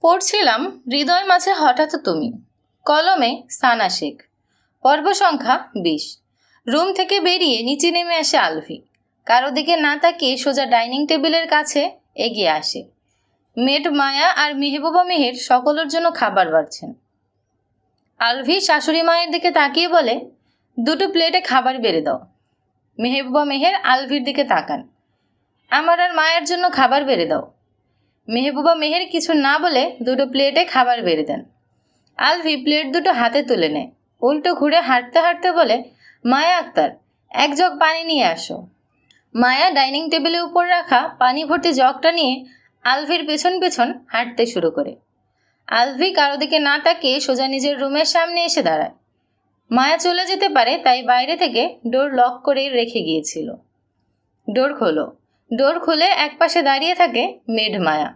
পড়ছিলাম হৃদয় মাঝে হঠাৎ তুমি, কলমে সানা শেখ। পর্ব সংখ্যা ২০। রুম থেকে বেরিয়ে নিচে নেমে আসে আলভি। কারো দিকে না তাকিয়ে সোজা ডাইনিং টেবিলের কাছে এগিয়ে আসে। মেড মায়া আর মেহবুবা মেহের সকলের জন্য খাবার বাড়ছেন। আলভি শাশুড়ি মায়ের দিকে তাকিয়ে বলে, দুটো প্লেটে খাবার বেড়ে দাও। মেহবুবা মেহের আলভির দিকে তাকান, আমার আর মায়ের জন্য খাবার বেড়ে দাও। মেহবুবা মেহের কিছু না বলে দুটো প্লেটে খাবার বেড়ে দেন। আলভি প্লেট দুটো হাতে তুলে নেয়, উল্টো ঘুরে হাঁটতে হাঁটতে বলে, মায়া আক্তার, এক জগ পানি নিয়ে আসো। মায়া ডাইনিং টেবিলের উপর রাখা পানি ভর্তি জগটা নিয়ে আলভির পেছন পেছন হাঁটতে শুরু করে। আলভি কারো দিকে না তাকিয়ে সোজা নিজের রুমের সামনে এসে দাঁড়ায়। মায়া চলে যেতে পারে তাই বাইরে থেকে ডোর লক করে রেখে গিয়েছিল। ডোর খোলো। ডোর খুলে একপাশে দাঁড়িয়ে থাকে মেড মায়া।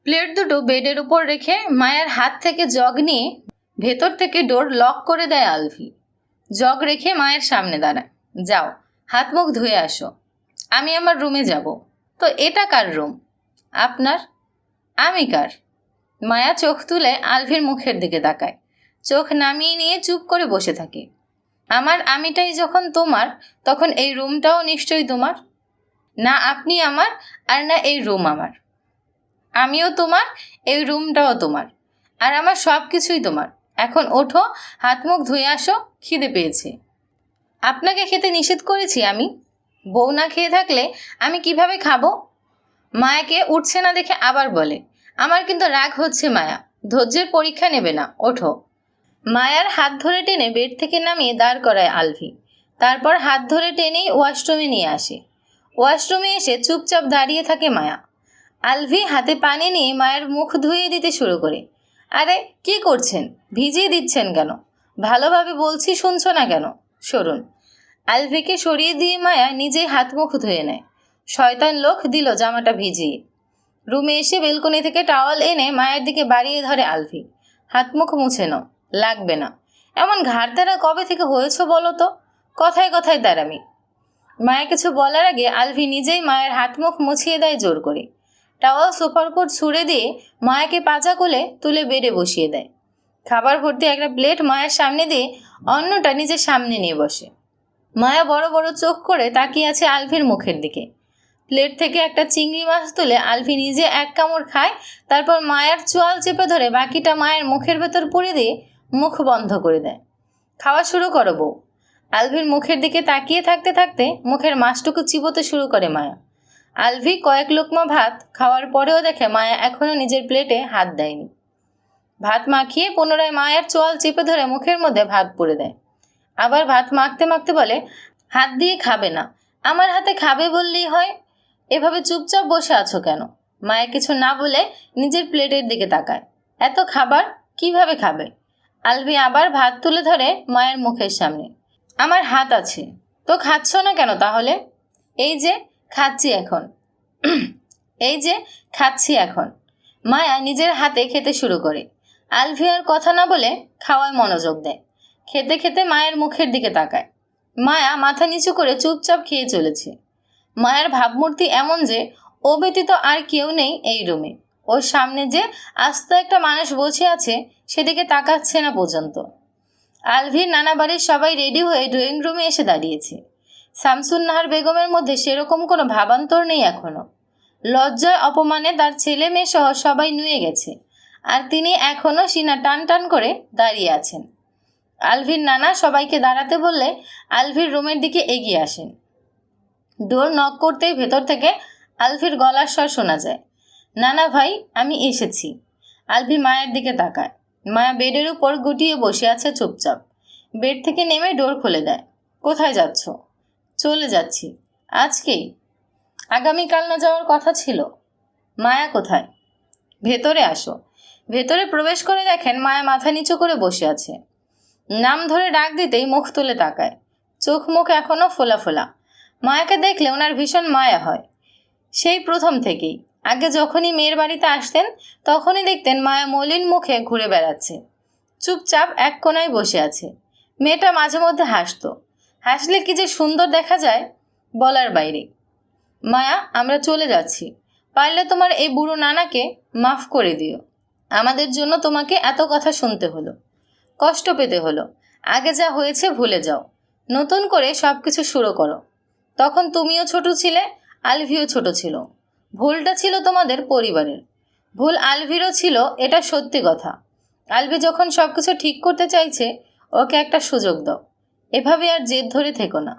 প্লেট দুটো বেডের উপর রেখে মায়ার হাত থেকে জগ নিয়ে ভেতর থেকে ডোর লক করে দেয় আলভি। জগ রেখে মায়ের সামনে দাঁড়ায়। যাও, হাত মুখ ধুয়ে আসো, আমি আমার রুমে যাব। তো এটা কার রুম? আপনার। আমি কার? মায়া চোখ তুলে আলভির মুখের দিকে তাকায়, চোখ নামিয়ে নিয়ে চুপ করে বসে থাকে। আমার আমিটাই যখন তোমার, তখন এই রুমটাও নিশ্চয়ই তোমার। না আপনি আমার, আর না এই রুম আমার। আমিও তোমার, এই রুমটাও তোমার, আর আমার সব কিছুই তোমার। এখন ওঠো, হাত মুখ ধুয়ে আসো, খিদে পেয়েছে। আপনাকে খেতে নিষেধ করেছি আমি? বউ না খেয়ে থাকলে আমি কিভাবে খাবো? মায়াকে উঠছে না দেখে আবার বলে, আমার কিন্তু রাগ হচ্ছে মায়া, ধৈর্যের পরীক্ষা নেবে না, ওঠো। মায়ার হাত ধরে টেনে বেড থেকে নামিয়ে দাঁড় করায় আলভি। তারপর হাত ধরে টেনেই ওয়াশরুমে নিয়ে আসে। ওয়াশরুমে এসে চুপচাপ দাঁড়িয়ে থাকে মায়া। আলভি হাতে পানি নিয়ে মায়ের মুখ ধুয়ে দিতে শুরু করে। আরে কি করছেন? ভিজিয়ে দিচ্ছেন কেন? ভালোভাবে বলছি, শুনছো না কেন? সরুন। আলভিকে সরিয়ে দিয়ে মায়া নিজেই হাত মুখ ধুয়ে নেয়। শয়তান লোক দিল জামাটা ভিজিয়ে। রুমে এসে বেলকনি থেকে টাওয়াল এনে মায়ের দিকে বাড়িয়ে ধরে আলভি। হাত মুখ মুছে নাও, লাগবে না। এমন ঘাড়তেরা কবে থেকে হয়েছ বলো তো? কথায় কথায় দাঁড়ামি। মায়া কিছু বলার আগে আলভি নিজেই মায়ের হাত মুখ মুছিয়ে দেয় জোর করে। টাওয়াল সোফার উপর ছুঁড়ে দিয়ে মায়াকে পাজা কোলে তুলে বেডে বসিয়ে দেয়। খাবার ভর্তি একটা প্লেট মায়ের সামনে দিয়ে অন্যটা নিজের সামনে নিয়ে বসে। মায়া বড় বড় চোখ করে তাকিয়ে আছে আলভির মুখের দিকে। প্লেট থেকে একটা চিংড়ি মাছ তুলে আলভি নিজে এক কামড় খায়, তারপর মায়ের চোয়াল চেপে ধরে বাকিটা মায়ের মুখের ভেতর পুরে দিয়ে মুখ বন্ধ করে দেয়। খাওয়া শুরু করো বউ। আলভির মুখের দিকে তাকিয়ে থাকতে থাকতে মুখের মাছটুকু চিবোতে শুরু করে মায়া। আলভি কয়েক লোকমা ভাত খাওয়ার পরেও দেখে মায়া এখনও নিজের প্লেটে হাত দেয়নি। ভাত মাখিয়ে পুনরায় মায়ের চোয়াল চেপে ধরে মুখের মধ্যে ভাত পুরে দেয়। আবার ভাত মাখতে মাখতে বলে, হাত দিয়ে খাবে না, আমার হাতে খাবে বললেই হয়। এভাবে চুপচাপ বসে আছো কেন? মায়া কিছু না বলে নিজের প্লেটের দিকে তাকায়। এত খাবার কিভাবে খাবে? আলভি আবার ভাত তুলে ধরে মায়ের মুখের সামনে। আমার হাত আছে, তো খাচ্ছ না কেন তাহলে? এই যে খাচ্ছি এখন। এই যে খাচ্ছি এখন। মায়া নিজের হাতে খেতে শুরু করে। আলভি আর কথা না বলে খাওয়ায় মনোযোগ দেয়। খেতে খেতে মায়ের মুখের দিকে তাকায়। মায়া মাথা নিচু করে চুপচাপ খেয়ে চলেছে। মায়ের ভাবমূর্তি এমন যে ও ব্যতীত আর কেউ নেই এই রুমে। ওর সামনে যে আস্ত একটা মানুষ বসে আছে সেদিকে তাকাচ্ছে না পর্যন্ত। আলভির নানা বাড়ির সবাই রেডি হয়ে ড্রয়িং রুমে এসে দাঁড়িয়েছে। শামসুন নাহার বেগমের মধ্যে সেরকম কোনো ভাবান্তর নেই এখনো। লজ্জায় অপমানে তার ছেলে মেয়ে সহ সবাই নুয়ে গেছে, আর তিনি এখনও সিনা টান টান করে দাঁড়িয়ে আছেন। আলভির নানা সবাইকে দাঁড়াতে বললে আলভির রুমের দিকে এগিয়ে আসেন। ডোর নক করতেই ভেতর থেকে আলভির গলার স্বর শোনা যায়, নানা ভাই আমি এসেছি। আলভি মায়ের দিকে তাকায়। মায়া বেডের উপর গুটিয়ে বসে আছে চুপচাপ। বেড থেকে নেমে ডোর খুলে দেয়। কোথায় যাচ্ছ? চলে যাচ্ছি। আজকেই? আগামীকাল না যাওয়ার কথা ছিল? মায়া কোথায়? ভেতরে আসো। ভেতরে প্রবেশ করে দেখেন মায়া মাথা নিচু করে বসে আছে। নাম ধরে ডাক দিতেই মুখ তুলে তাকায়। চোখ মুখ এখনও ফোলা ফোলা। মায়াকে দেখলে ওনার ভীষণ মায়া হয়, সেই প্রথম থেকেই। আগে যখনই মেয়ের বাড়িতে আসতেন তখনই দেখতেন মায়া মলিন মুখে ঘুরে বেড়াচ্ছে, চুপচাপ এক কোনায় বসে আছে। মেয়েটা মাঝে মধ্যে হাসতো, হাসলে কি যে সুন্দর দেখা যায় বলার বাইরে। মায়া আমরা চলে যাচ্ছি, পারলে তোমার এই বুড়ো নানাকে মাফ করে দিও। আমাদের জন্য তোমাকে এত কথা শুনতে হলো, কষ্ট পেতে হলো। আগে যা হয়েছে ভুলে যাও, নতুন করে সব কিছু শুরু করো। তখন তুমিও ছোট ছিলে, আলভিও ছোট ছিল। ভুলটা ছিল তোমাদের পরিবারের, ভুল আলভিরও ছিল, এটা সত্যি কথা। আলভি যখন সব কিছু ঠিক করতে চাইছে, ওকে একটা সুযোগ দাও। এভাবে আর জেদ ধরে থেকো না।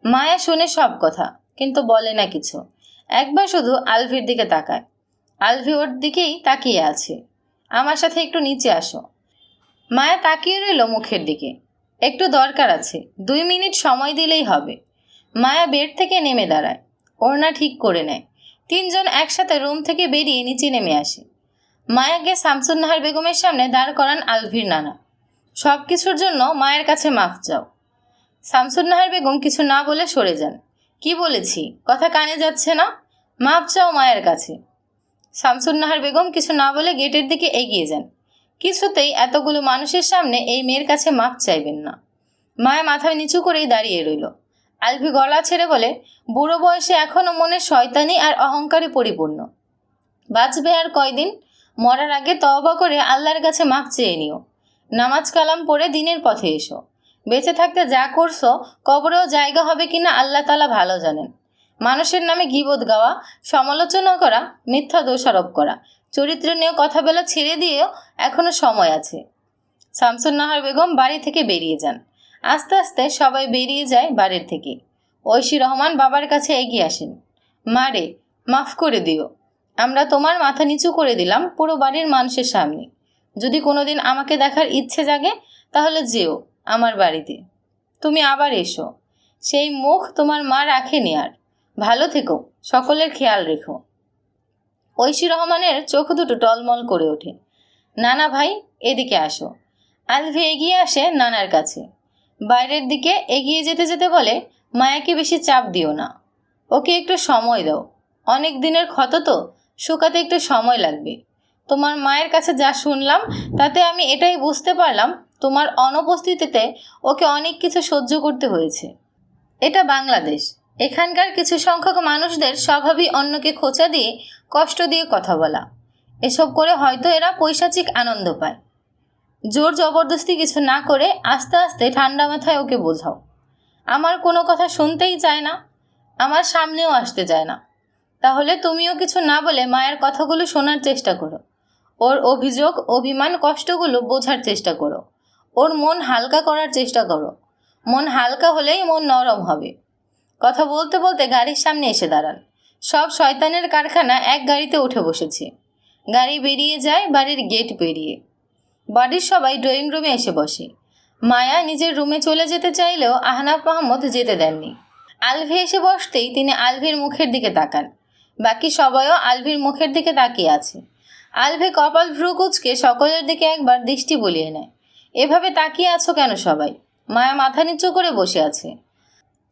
মায়া শুনে সব কথা, কিন্তু বলে না কিছু। একবার শুধু আলভির দিকে তাকায়। আলভি ওর দিকেই তাকিয়ে আছে। আমার সাথে একটু নিচে আসো। মায়া তাকিয়ে রইল মুখের দিকে। একটু দরকার আছে, 2 মিনিট সময় দিলেই হবে। মায়া বেড থেকে নেমে দাঁড়ায়, ওড়না ঠিক করে নেয়। 3 জন একসাথে রুম থেকে বেরিয়ে নিচে নেমে আসে। মায়াকে শামসুন্নাহার বেগমের সামনে দাঁড় করান আলভির নানা। সব কিছুর জন্য মায়ের কাছে মাফ চাও। শামসুন্নাহার বেগম কিছু না বলে সরে যান। কি বলেছি, কথা কানে যাচ্ছে না? মাফ চাও মায়ের কাছে। শামসুন্নাহার বেগম কিছু না বলে গেটের দিকে এগিয়ে যান। কিছুতেই এতগুলো মানুষের সামনে এই মেয়ের কাছে মাপ চাইবেন না। মায়া মাথা নিচু করেই দাঁড়িয়ে রইল। আলভি গলা ছেড়ে বলে, বুড়ো বয়সে এখনও মনে শয়তানি আর অহংকারে পরিপূর্ণ। বাঁচবে আর কয়দিন? মরার আগে তওবা করে আল্লাহর কাছে মাপ চেয়ে নিও। নামাজ কালাম পড়ে দিনের পথে এসো। বেঁচে থাকতে যা করছো, কবরেও জায়গা হবে কিনা আল্লাহ তাআলা ভালো জানেন। মানুষের নামে গীবত গাওয়া, সমালোচনা করা, মিথ্যা দোষারোপ করা, চরিত্র নিয়ে কথা বলা ছেড়ে দিয়েও এখনও সময় আছে। শামসুন্নাহার বেগম বাড়ি থেকে বেরিয়ে যান। আস্তে আস্তে সবাই বেরিয়ে যায় বাড়ির থেকে। ঐশী রহমান বাবার কাছে এগিয়ে আসেন। মা রে, মাফ করে দিও। আমরা তোমার মাথা নিচু করে দিলাম পুরো বাড়ির মানুষের সামনে। যদি কোনোদিন আমাকে দেখার ইচ্ছে জাগে, তাহলে যেও আমার বাড়িতে। তুমি আবার এসো। সেই মুখ তোমার মা রাখেনি আর। ভালো থেকো, সকলের খেয়াল রেখো। ঐশী রহমানের চোখ দুটো টলমল করে ওঠে। নানা ভাই, এদিকে আসো। আলভি এগিয়ে আসে নানার কাছে। বাইরের দিকে এগিয়ে যেতে যেতে বলে, মায়াকে বেশি চাপ দিও না, ওকে একটু সময় দাও। অনেক দিনের ক্ষত তো, শুকাতে একটু সময় লাগবে। তোমার মায়ের কাছে যা শুনলাম, তাতে আমি এটাই বুঝতে পারলাম তোমার অনুপস্থিতিতে ওকে অনেক কিছু সহ্য করতে হয়েছে। এটা বাংলাদেশ, এখানকার কিছু সংখ্যক মানুষদের স্বভাবই অন্যকে খোঁচা দিয়ে, কষ্ট দিয়ে কথা বলা। এসব করে হয়তো এরা পৈশাচিক আনন্দ পায়। জোর জবরদস্তি কিছু না করে আস্তে আস্তে ঠান্ডা মাথায় ওকে বোঝাও। আমার কোনো কথা শুনতেই চায় না, আমার সামনেও আসতে চায় না। তাহলে তুমিও কিছু না বলে মায়ের কথাগুলো শোনার চেষ্টা করো। ওর অভিযোগ, অভিমান, কষ্টগুলো বোঝার চেষ্টা করো। ওর মন হালকা করার চেষ্টা করো। মন হালকা হলেই মন নরম হবে। কথা বলতে বলতে গাড়ির সামনে এসে দাঁড়ান। সব শয়তানের কারখানা এক গাড়িতে উঠে বসেছে। গাড়ি বেরিয়ে যায় বাড়ির গেট পেরিয়ে। বাড়ির সবাই ড্রয়িং রুমে এসে বসে। মায়া নিজের রুমে চলে যেতে চাইলেও আহনাফ মাহমুদ যেতে দেননি। আলভি এসে বসতেই তিনি আলভির মুখের দিকে তাকান। বাকি সবাইও আলভির মুখের দিকে তাকিয়ে আছে। আলভি কপাল ভ্রু কুঁচকে সকলের দিকে একবার দৃষ্টি বুলিয়ে নেয়। এভাবে তাকিয়ে আছো কেন সবাই? মায়া মাথা নিচু করে বসে আছে।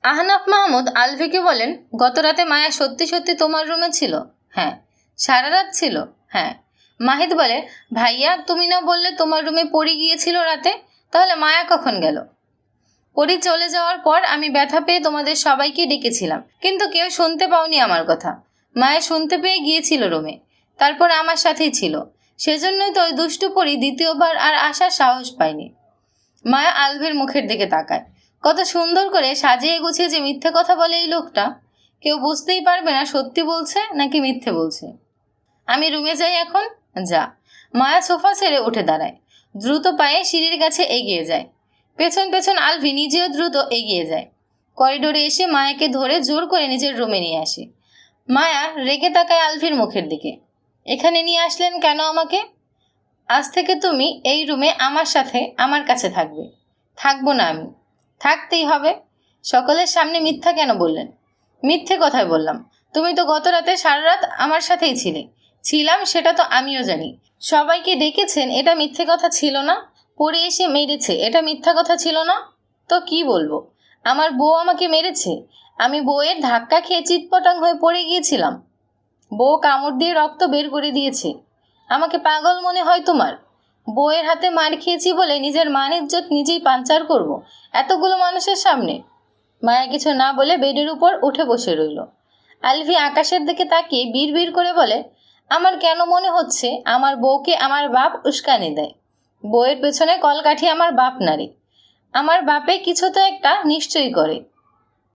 আহনাফ মাহমুদ আলভিকে বলেন, গত রাতে মায়া সত্যি সত্যি তোমার রুমে ছিল? হ্যাঁ। সারা রাত ছিল? হ্যাঁ। মাহিদ বলে, ভাইয়া তুমি না বললে তোমার রুমে পড়ে গিয়েছিল রাতে? তাহলে মায়া কখন গেল? পরি চলে যাওয়ার পর আমি ব্যথা পেয়ে তোমাদের সবাইকে ডেকেছিলাম, কিন্তু কেউ শুনতে পাওনি আমার কথা। মায়া শুনতে পেয়ে গিয়েছিল রুমে, তারপর আমার সাথেই ছিল। সেজন্যই তো ওই দুষ্টু পরি দ্বিতীয়বার আর আসার সাহস পায়নি। মায়া আলভির মুখের দিকে তাকায়। কত সুন্দর করে সাজিয়ে গুছিয়ে যে মিথ্যে কথা বলে এই লোকটা, কেউ বুঝতেই পারবে না সত্যি বলছে নাকি মিথ্যে বলছে। আমি রুমে যাই এখন? যা। মায়া সোফা ছেড়ে উঠে দাঁড়ায়। দ্রুত পায়ে সিঁড়ির কাছে এগিয়ে যায়। পেছন পেছন আলভি নিজেও দ্রুত এগিয়ে যায়। করিডোরে এসে মায়াকে ধরে জোর করে নিজের রুমে নিয়ে আসে। মায়া রেগে তাকায় আলভির মুখের দিকে। এখানে নিয়ে আসলেন কেন আমাকে? আজ থেকে তুমি এই রুমে আমার সাথে আমার কাছে থাকবে। থাকবো না আমি? থাকতেই হবে। সকলের সামনে মিথ্যা কেন বললেন? মিথ্যে কথাই বললাম। তুমি তো গত রাতে সারা রাত আমার সাথেই ছিলাম, সেটা তো আমিও জানি। সবাইকে ডেকেছেন, এটা মিথ্যে কথা ছিল না? পরে এসে মেরেছে, এটা মিথ্যা কথা ছিল না? তো কি বলবো? আমার বউ আমাকে মেরেছে, আমি বউয়ের ধাক্কা খেয়ে চিটপটাং হয়ে পড়ে গিয়েছিলাম। বউ কামড় দিয়ে রক্ত বের করে দিয়েছে। আমাকে পাগল মনে হয় তোমার? বউয়ের হাতে মার খেয়েছি বলে নিজের মান ইজ্জত নিজেই পাঞ্চার করব এতগুলো মানুষের সামনে? মায়া কিছু না বলে বেডের উপর উঠে বসে রইল। আলভি আকাশের দিকে তাকিয়ে বিড়বিড় করে বলে, আমার কেন মনে হচ্ছে আমার বউকে আমার বাপ উস্কানি দেয়। বউয়ের পেছনে কলকাঠি আমার বাপ নারে। আমার বাপে কিছু তো একটা নিশ্চয়ই করে।